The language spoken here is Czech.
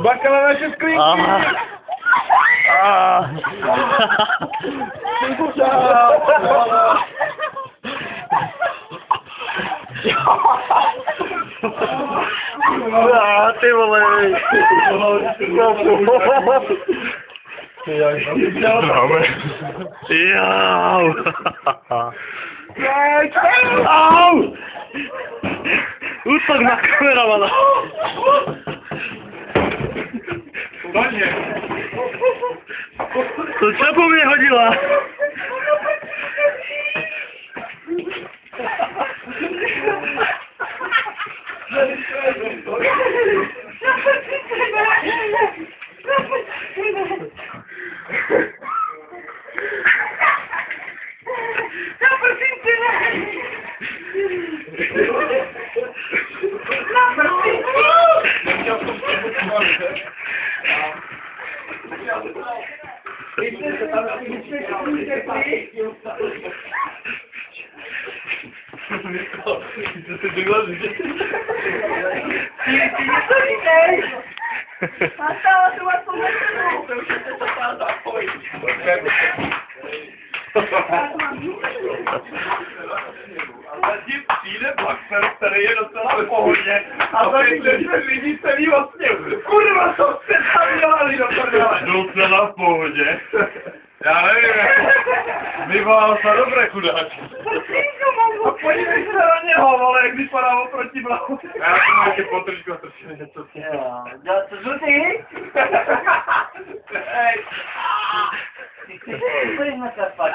Bacha na naše sklinky! Ty vole! Zdravé. Jau! Au! Útok na kameramana! To co po mně hodila? Přijde Baxter, který je docela v pohodě, a tady 10 lidí celý vlastně, kurva, to jste tam dělali do prdele. Docela v pohodě. Já nevím, vyvolal se dobré chudáčky. A podívej se na něho, vole, jak vypadá oproti blahu. Já jsem mám ještě potrošku otrčený něco. Co žlutý? Hej. Ty chceš, co jsme se spát?